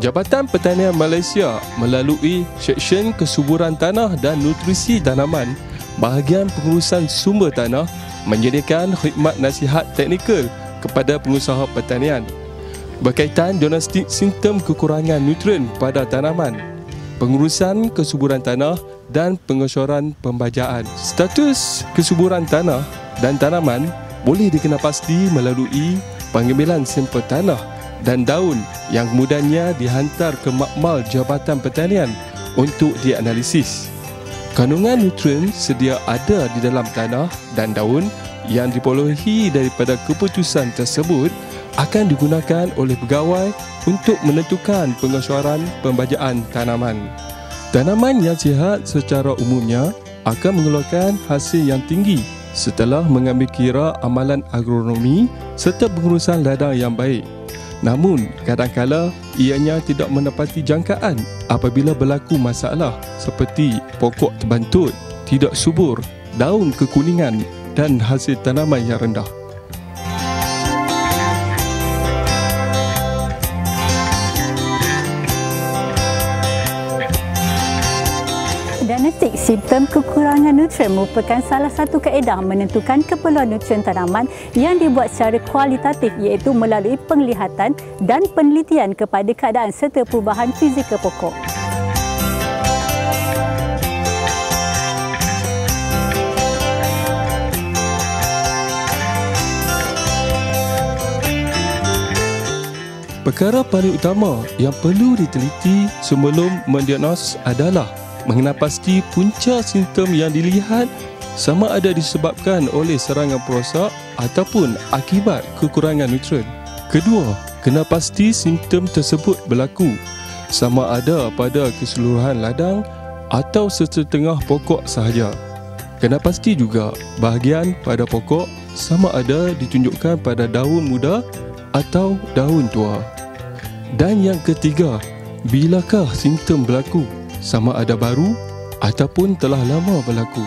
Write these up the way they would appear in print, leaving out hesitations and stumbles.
Jabatan Pertanian Malaysia melalui Seksyen Kesuburan Tanah dan Nutrisi Tanaman, bahagian pengurusan sumber tanah, menyediakan khidmat nasihat teknikal kepada pengusaha pertanian berkaitan diagnostik simptom kekurangan nutrien pada tanaman, pengurusan kesuburan tanah dan pengesyuaran pembajaan. Status kesuburan tanah dan tanaman boleh dikenal pasti melalui pengambilan sampel tanah dan daun yang kemudiannya dihantar ke makmal Jabatan Pertanian untuk dianalisis. Kandungan nutrien sedia ada di dalam tanah dan daun yang diperolehi daripada keputusan tersebut akan digunakan oleh pegawai untuk menentukan pengesyuaran pembajaan tanaman. Tanaman yang sihat secara umumnya akan mengeluarkan hasil yang tinggi setelah mengambil kira amalan agronomi serta pengurusan ladang yang baik. Namun, kadang-kala ianya tidak menepati jangkaan apabila berlaku masalah seperti pokok terbantut, tidak subur, daun kekuningan dan hasil tanaman yang rendah. Diagnostik simptom kekurangan nutrien merupakan salah satu kaedah menentukan keperluan nutrien tanaman yang dibuat secara kualitatif, iaitu melalui penglihatan dan penelitian kepada keadaan serta perubahan fizikal pokok. Perkara paling utama yang perlu diteliti sebelum mendiagnos adalah mengenal pasti punca simptom yang dilihat sama ada disebabkan oleh serangan perosak ataupun akibat kekurangan nutrien. Kedua, kenal pasti simptom tersebut berlaku sama ada pada keseluruhan ladang atau sesetengah pokok sahaja. Kenal pasti juga bahagian pada pokok sama ada ditunjukkan pada daun muda atau daun tua. Dan yang ketiga, bilakah simptom berlaku, sama ada baru ataupun telah lama berlaku.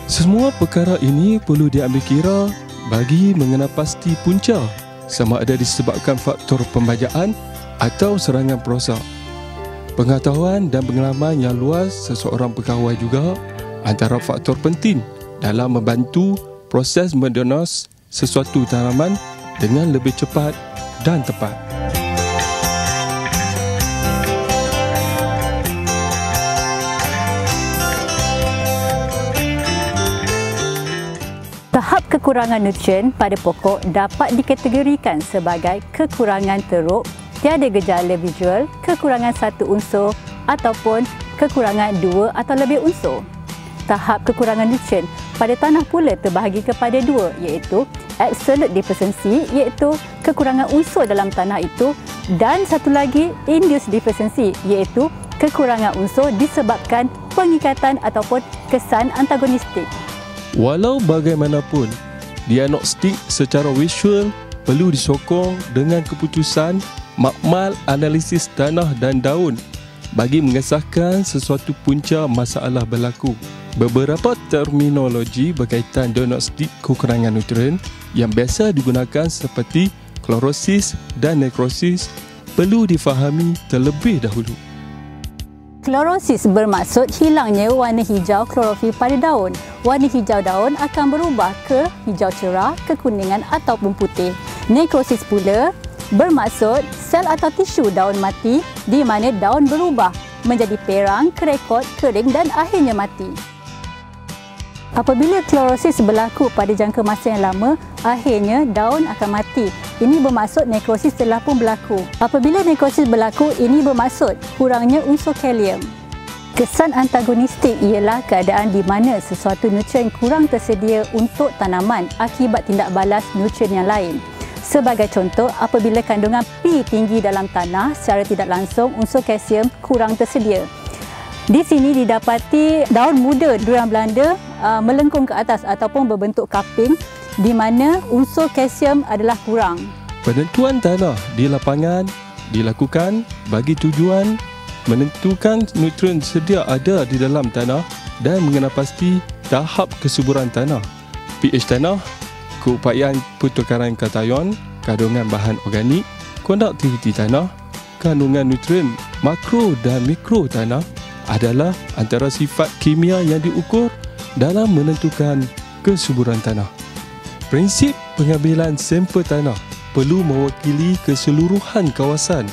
Semua perkara ini perlu diambil kira bagi mengenal pasti punca sama ada disebabkan faktor pembajaan atau serangan perosak. Pengetahuan dan pengalaman yang luas seseorang pegawai juga antara faktor penting dalam membantu proses mendiagnos sesuatu tanaman dengan lebih cepat dan tepat. Tahap kekurangan nutrien pada pokok dapat dikategorikan sebagai kekurangan teruk, tiada gejala visual, kekurangan satu unsur ataupun kekurangan dua atau lebih unsur. Tahap kekurangan nutrien pada tanah pula terbahagi kepada dua, iaitu absolute deficiency, iaitu kekurangan unsur dalam tanah itu, dan satu lagi induced deficiency, iaitu kekurangan unsur disebabkan pengikatan ataupun kesan antagonistik. Walau bagaimanapun, diagnostik secara visual perlu disokong dengan keputusan makmal analisis tanah dan daun bagi mengesahkan sesuatu punca masalah berlaku. Beberapa terminologi berkaitan diagnostik kekurangan nutrien yang biasa digunakan seperti klorosis dan nekrosis perlu difahami terlebih dahulu. Klorosis bermaksud hilangnya warna hijau klorofil pada daun. Warna hijau daun akan berubah ke hijau cerah, kekuningan ataupun putih. Nekrosis pula bermaksud sel atau tisu daun mati di mana daun berubah menjadi perang, kerekot, kering dan akhirnya mati. Apabila klorosis berlaku pada jangka masa yang lama, akhirnya daun akan mati. Ini bermaksud nekrosis telah pun berlaku. Apabila nekrosis berlaku, ini bermaksud kurangnya unsur kalium. Kesan antagonistik ialah keadaan di mana sesuatu nutrien kurang tersedia untuk tanaman akibat tindak balas nutrien yang lain. Sebagai contoh, apabila kandungan P tinggi dalam tanah, secara tidak langsung unsur kalsium kurang tersedia. Di sini didapati daun muda durian Belanda melengkung ke atas ataupun berbentuk kaping di mana unsur kalsium adalah kurang. Penentuan tanah di lapangan dilakukan bagi tujuan menentukan nutrien sedia ada di dalam tanah dan mengenal pasti tahap kesuburan tanah, pH tanah, keupayaan pertukaran kation, kandungan bahan organik, konduktiviti tanah, kandungan nutrien makro dan mikro tanah adalah antara sifat kimia yang diukur dalam menentukan kesuburan tanah. Prinsip pengambilan sampel tanah perlu mewakili keseluruhan kawasan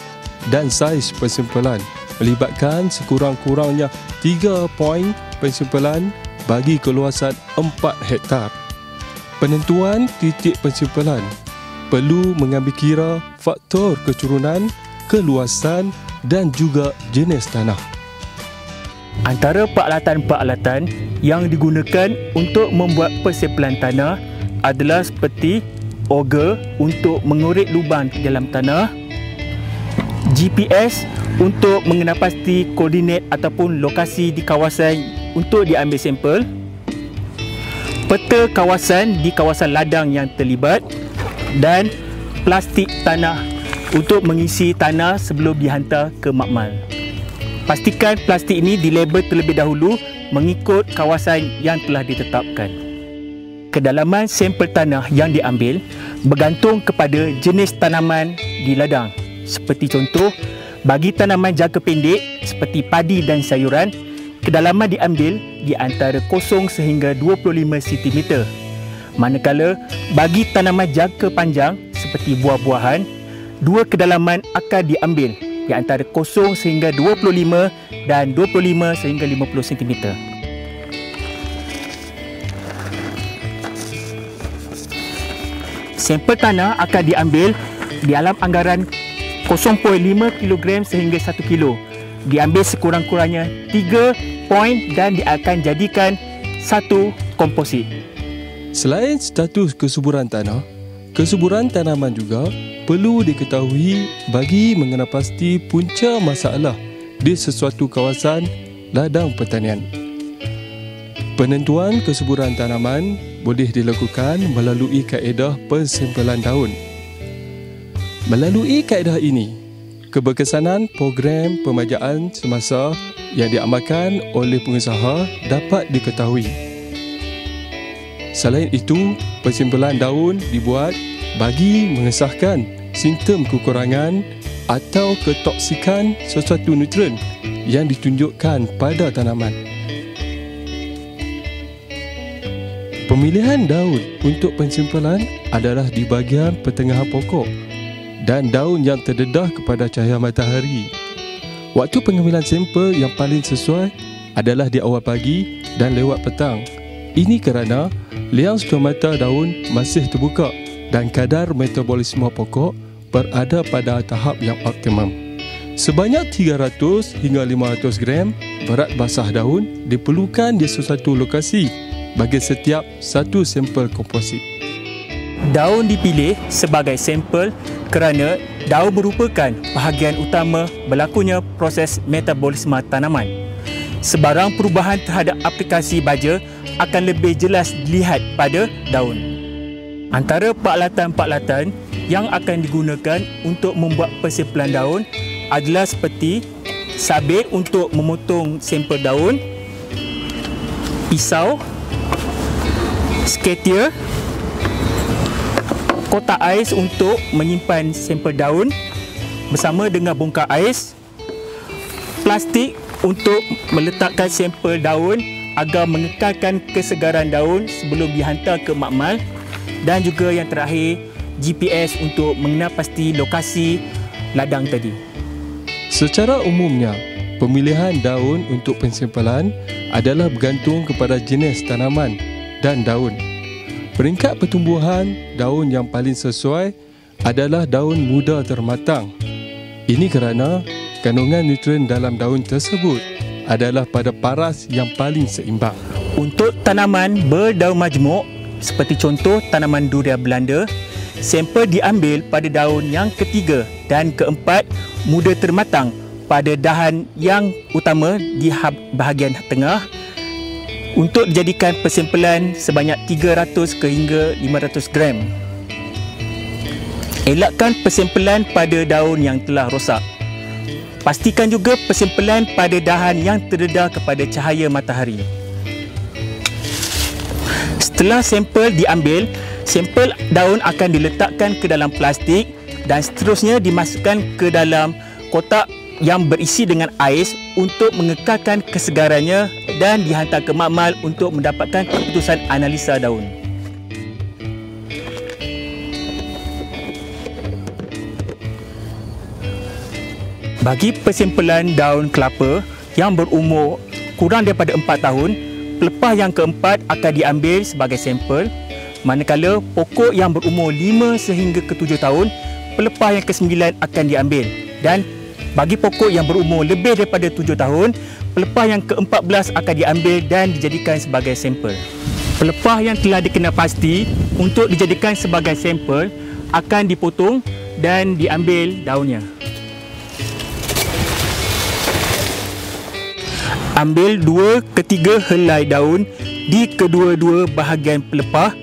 dan saiz persimpelan, melibatkan sekurang-kurangnya 3 poin persimpelan bagi keluasan 4 hektar. Penentuan titik persimpelan perlu mengambil kira faktor keturunan, keluasan dan juga jenis tanah. Antara peralatan-peralatan yang digunakan untuk membuat persimpelan tanah adalah seperti auger untuk mengorek lubang di dalam tanah, GPS untuk mengenal pasti koordinat ataupun lokasi di kawasan untuk diambil sampel, peta kawasan di kawasan ladang yang terlibat dan plastik tanah untuk mengisi tanah sebelum dihantar ke makmal. Pastikan plastik ini dilabel terlebih dahulu mengikut kawasan yang telah ditetapkan. Kedalaman sampel tanah yang diambil bergantung kepada jenis tanaman di ladang. Seperti contoh, bagi tanaman jangka pendek seperti padi dan sayuran, kedalaman diambil di antara 0 sehingga 25 cm. Manakala bagi tanaman jangka panjang seperti buah-buahan, dua kedalaman akan diambil di antara 0 sehingga 25 dan 25 sehingga 50 cm. Sampel tanah akan diambil di dalam anggaran 0.5 kg sehingga 1 kg. Diambil sekurang-kurangnya 3 poin dan dia akan jadikan satu komposit. Selain status kesuburan tanah, kesuburan tanaman juga perlu diketahui bagi mengenal pasti punca masalah di sesuatu kawasan ladang pertanian. Penentuan kesuburan tanaman boleh dilakukan melalui kaedah persimpelan daun. Melalui kaedah ini, keberkesanan program pemajaan semasa yang diamalkan oleh pengusaha dapat diketahui. Selain itu, persimpelan daun dibuat bagi mengesahkan simptom kekurangan atau ketoksikan sesuatu nutrien yang ditunjukkan pada tanaman. Pemilihan daun untuk pensimpelan adalah di bahagian pertengahan pokok dan daun yang terdedah kepada cahaya matahari. Waktu pengambilan sampel yang paling sesuai adalah di awal pagi dan lewat petang. Ini kerana liang stomata daun masih terbuka dan kadar metabolisme pokok berada pada tahap yang optimum. Sebanyak 300 hingga 500 gram berat basah daun diperlukan di sesuatu lokasi bagi setiap satu sampel komposit. Daun dipilih sebagai sampel kerana daun merupakan bahagian utama berlakunya proses metabolisme tanaman. Sebarang perubahan terhadap aplikasi baja akan lebih jelas dilihat pada daun. Antara peralatan-peralatan yang akan digunakan untuk membuat persimpelan daun adalah seperti sabit untuk memotong sampel daun, pisau, skater, kotak ais untuk menyimpan sampel daun bersama dengan bongkar ais, plastik untuk meletakkan sampel daun agar mengekalkan kesegaran daun sebelum dihantar ke makmal, dan juga yang terakhir GPS untuk mengenal pasti lokasi ladang tadi. Secara umumnya, pemilihan daun untuk pensimpelan adalah bergantung kepada jenis tanaman dan daun. Peringkat pertumbuhan daun yang paling sesuai adalah daun muda termatang. Ini kerana kandungan nutrien dalam daun tersebut adalah pada paras yang paling seimbang. Untuk tanaman berdaun majmuk seperti contoh tanaman durian Belanda, sampel diambil pada daun yang ketiga dan keempat muda termatang pada dahan yang utama di bahagian tengah untuk dijadikan persimpelan sebanyak 300 ke hingga 500 gram. Elakkan persimpelan pada daun yang telah rosak. Pastikan juga persimpelan pada dahan yang terdedah kepada cahaya matahari. Setelah sampel diambil, sampel daun akan diletakkan ke dalam plastik dan seterusnya dimasukkan ke dalam kotak yang berisi dengan ais untuk mengekalkan kesegarannya dan dihantar ke makmal untuk mendapatkan keputusan analisa daun. Bagi persempelan daun kelapa yang berumur kurang daripada 4 tahun, pelepah yang keempat akan diambil sebagai sampel, manakala pokok yang berumur 5 sehingga ke 7 tahun, pelepah yang ke-9 akan diambil, dan bagi pokok yang berumur lebih daripada 7 tahun, pelepah yang ke-14 akan diambil dan dijadikan sebagai sampel. Pelepah yang telah dikenal pasti untuk dijadikan sebagai sampel akan dipotong dan diambil daunnya. Ambil 2 ke 3 helai daun di kedua-dua bahagian pelepah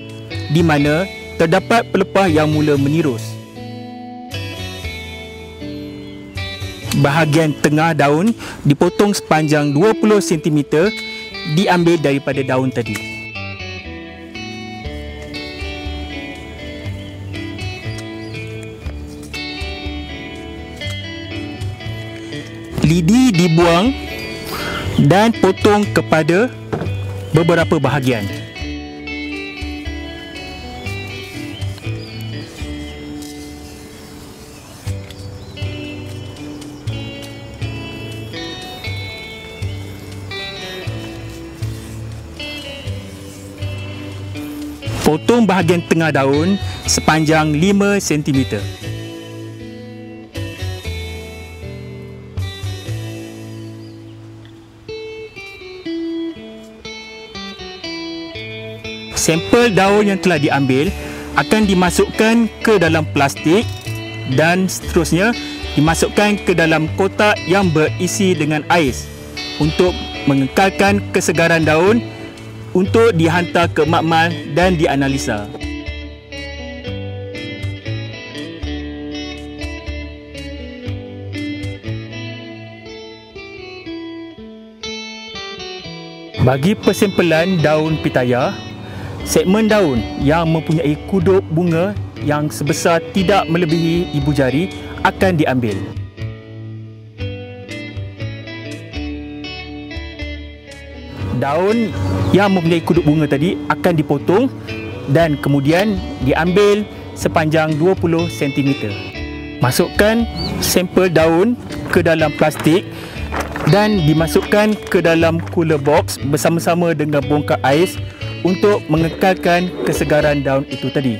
di mana terdapat pelepah yang mula menirus. Bahagian tengah daun dipotong sepanjang 20 cm diambil daripada daun tadi. Lidi dibuang dan potong kepada beberapa bahagian. Potong bahagian tengah daun sepanjang 5 cm. Sampel daun yang telah diambil akan dimasukkan ke dalam plastik dan seterusnya dimasukkan ke dalam kotak yang berisi dengan ais untuk mengekalkan kesegaran daun untuk dihantar ke makmal dan dianalisa. Bagi persempelan daun pitaya, segmen daun yang mempunyai kuduk bunga yang sebesar tidak melebihi ibu jari akan diambil. Daun yang mempunyai kuduk bunga tadi akan dipotong dan kemudian diambil sepanjang 20 cm. Masukkan sampel daun ke dalam plastik dan dimasukkan ke dalam cooler box bersama-sama dengan bongkar ais untuk mengekalkan kesegaran daun itu tadi.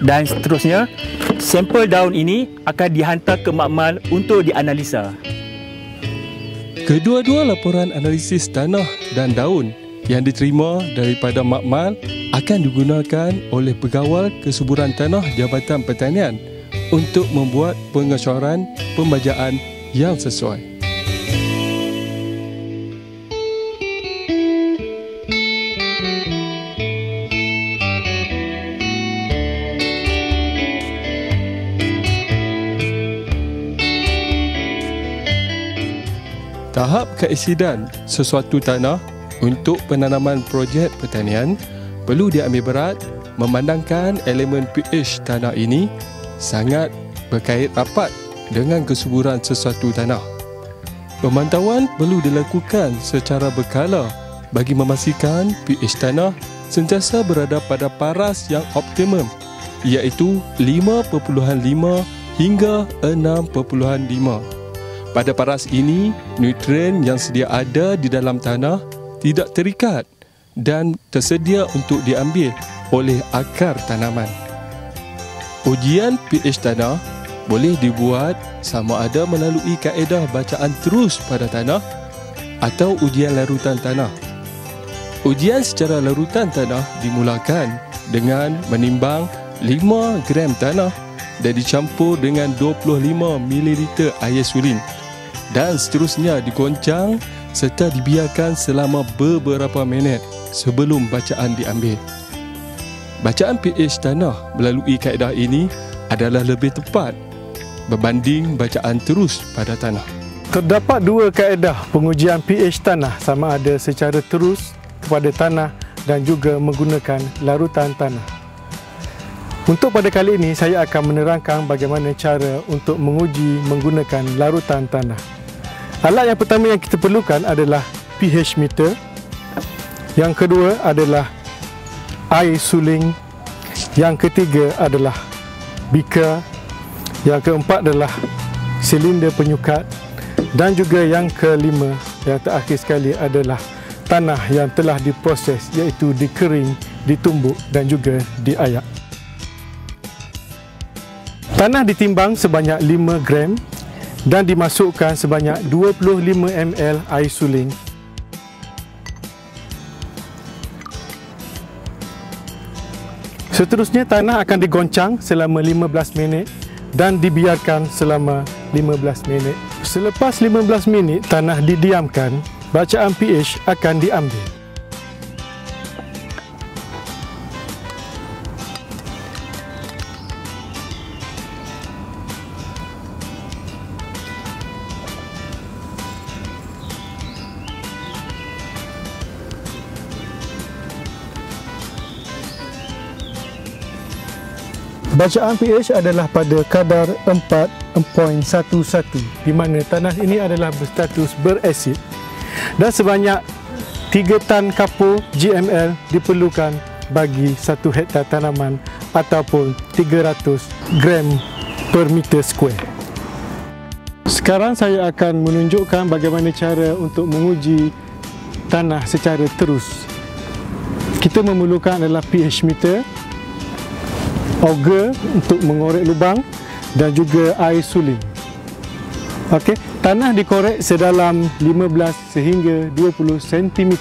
Dan seterusnya, sampel daun ini akan dihantar ke makmal untuk dianalisa. Kedua-dua laporan analisis tanah dan daun yang diterima daripada makmal akan digunakan oleh pegawai kesuburan tanah Jabatan Pertanian untuk membuat pengesyuaran pembajaan yang sesuai. Tahap keeksidan sesuatu tanah untuk penanaman projek pertanian perlu diambil berat memandangkan elemen pH tanah ini sangat berkait rapat dengan kesuburan sesuatu tanah. Pemantauan perlu dilakukan secara berkala bagi memastikan pH tanah sentiasa berada pada paras yang optimum, iaitu 5.5 hingga 6.5. Pada paras ini, nutrien yang sedia ada di dalam tanah tidak terikat dan tersedia untuk diambil oleh akar tanaman. Ujian pH tanah boleh dibuat sama ada melalui kaedah bacaan terus pada tanah atau ujian larutan tanah. Ujian secara larutan tanah dimulakan dengan menimbang 5 gram tanah dan dicampur dengan 25 ml air surin dan seterusnya digoncang serta dibiarkan selama beberapa minit sebelum bacaan diambil. Bacaan pH tanah melalui kaedah ini adalah lebih tepat berbanding bacaan terus pada tanah. Terdapat dua kaedah pengujian pH tanah, sama ada secara terus kepada tanah dan juga menggunakan larutan tanah. Untuk pada kali ini, saya akan menerangkan bagaimana cara untuk menguji menggunakan larutan tanah. Alat yang pertama yang kita perlukan adalah pH meter. Yang kedua adalah air suling. Yang ketiga adalah beaker. Yang keempat adalah silinder penyukat. Dan juga yang kelima, yang terakhir sekali adalah tanah yang telah diproses, iaitu dikering, ditumbuk dan juga diayak. Tanah ditimbang sebanyak 5 gram dan dimasukkan sebanyak 25 ml air suling. Seterusnya, tanah akan digoncang selama 15 minit dan dibiarkan selama 15 minit. Selepas 15 minit tanah didiamkan, bacaan pH akan diambil. Bacaan pH adalah pada kadar 4.11, di mana tanah ini adalah berstatus berasid dan sebanyak 3 tan kapur GML diperlukan bagi 1 hektar tanaman ataupun 300 gram per meter square. Sekarang saya akan menunjukkan bagaimana cara untuk menguji tanah secara terus. Kita memerlukan adalah pH meter, auger untuk mengorek lubang dan juga air suling. Okey, tanah dikorek sedalam 15 sehingga 20 cm.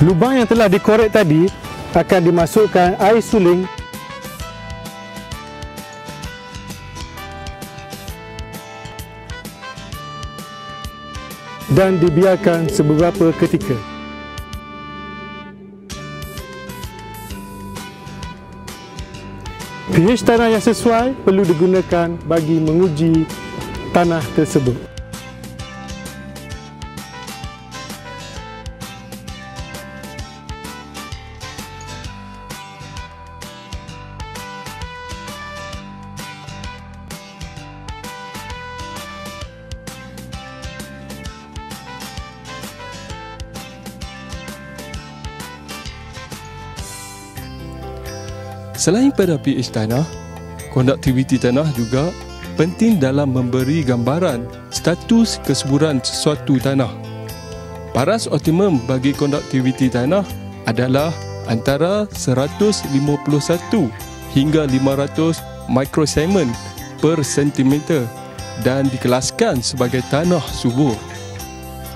Lubang yang telah dikorek tadi akan dimasukkan air suling dan dibiarkan beberapa ketika. pH tanah yang sesuai perlu digunakan bagi menguji tanah tersebut. Selain pada pH tanah, konduktiviti tanah juga penting dalam memberi gambaran status kesuburan sesuatu tanah. Paras optimum bagi konduktiviti tanah adalah antara 151 hingga 500 microsiemen per sentimeter dan dikelaskan sebagai tanah subur.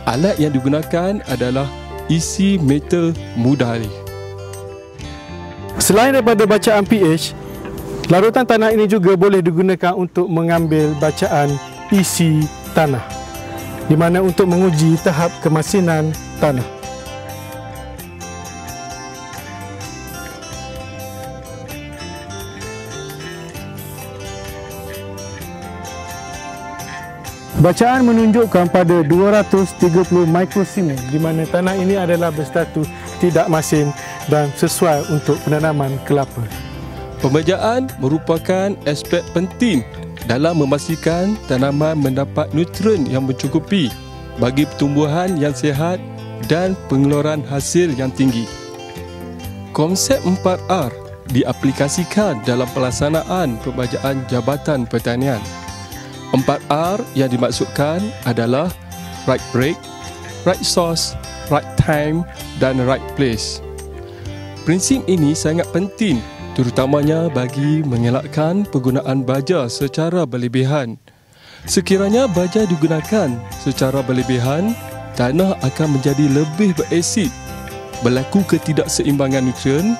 Alat yang digunakan adalah isi meter mudahari. Selain daripada bacaan pH, larutan tanah ini juga boleh digunakan untuk mengambil bacaan isi tanah, di mana untuk menguji tahap kemasinan tanah. Bacaan menunjukkan pada 230 mikrosiemen, di mana tanah ini adalah berstatus tidak masin dan sesuai untuk penanaman kelapa. Pembajaan merupakan aspek penting dalam memastikan tanaman mendapat nutrien yang mencukupi bagi pertumbuhan yang sihat dan pengeluaran hasil yang tinggi. Konsep 4R diaplikasikan dalam pelaksanaan pembajaan Jabatan Pertanian. 4R yang dimaksudkan adalah right rate, right source, right time dan right place. Prinsip ini sangat penting terutamanya bagi mengelakkan penggunaan baja secara berlebihan. Sekiranya baja digunakan secara berlebihan, tanah akan menjadi lebih berasid, berlaku ketidakseimbangan nutrien,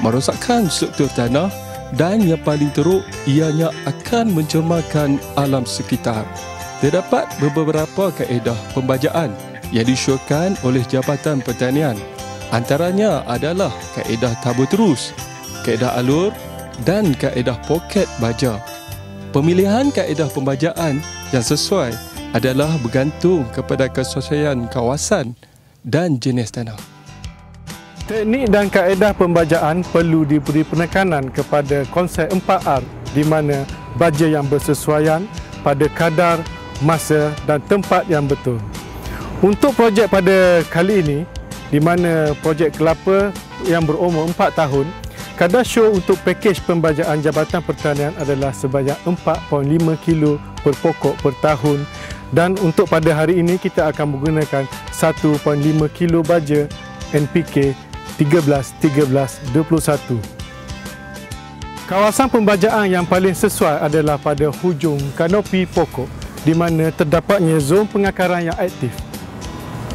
merosakkan struktur tanah dan yang paling teruk ianya akan mencemarkan alam sekitar. Terdapat beberapa kaedah pembajaan yang disyorkan oleh Jabatan Pertanian. Antaranya adalah kaedah tabur terus, kaedah alur, dan kaedah poket baja. Pemilihan kaedah pembajaan yang sesuai adalah bergantung kepada kesesuaian kawasan dan jenis tanah. Teknik dan kaedah pembajaan perlu diberi penekanan kepada konsep 4R di mana baja yang bersesuaian pada kadar, masa dan tempat yang betul. Untuk projek pada kali ini, di mana projek kelapa yang berumur 4 tahun, kadar show untuk pakej pembajaan Jabatan Pertanian adalah sebanyak 4.5 kilo per pokok per tahun, dan untuk pada hari ini kita akan menggunakan 1.5 kilo baja NPK 13-13-21. Kawasan pembajaan yang paling sesuai adalah pada hujung kanopi pokok di mana terdapatnya zon pengakaran yang aktif.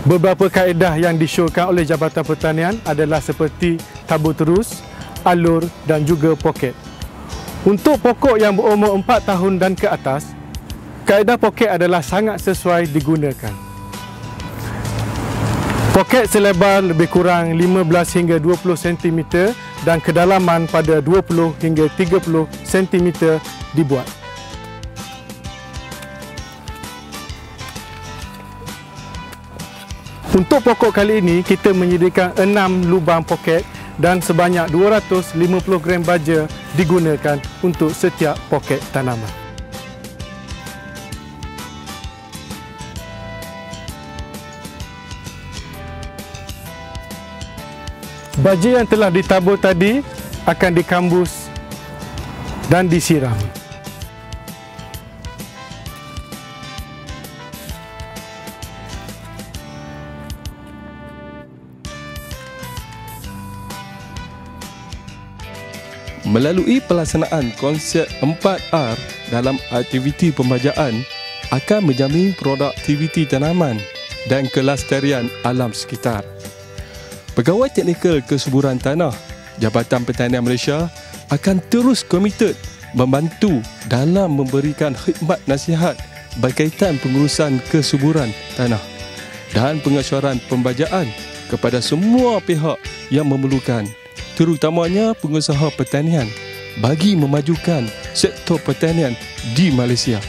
Beberapa kaedah yang disyorkan oleh Jabatan Pertanian adalah seperti tabur terus, alur dan juga poket. Untuk pokok yang berumur 4 tahun dan ke atas, kaedah poket adalah sangat sesuai digunakan. Poket selebar lebih kurang 15 hingga 20 cm dan kedalaman pada 20 hingga 30 cm dibuat. Untuk pokok kali ini, kita menyediakan 6 lubang poket dan sebanyak 250 gram baja digunakan untuk setiap poket tanaman. Baja yang telah ditabur tadi akan dikambus dan disiram. Melalui pelaksanaan konsep 4R dalam aktiviti pembajaan akan menjamin produktiviti tanaman dan kelestarian alam sekitar. Pegawai Teknikal Kesuburan Tanah Jabatan Pertanian Malaysia akan terus komited membantu dalam memberikan khidmat nasihat berkaitan pengurusan kesuburan tanah dan pengesyuaran pembajaan kepada semua pihak yang memerlukan, terutamanya pengusaha pertanian, bagi memajukan sektor pertanian di Malaysia.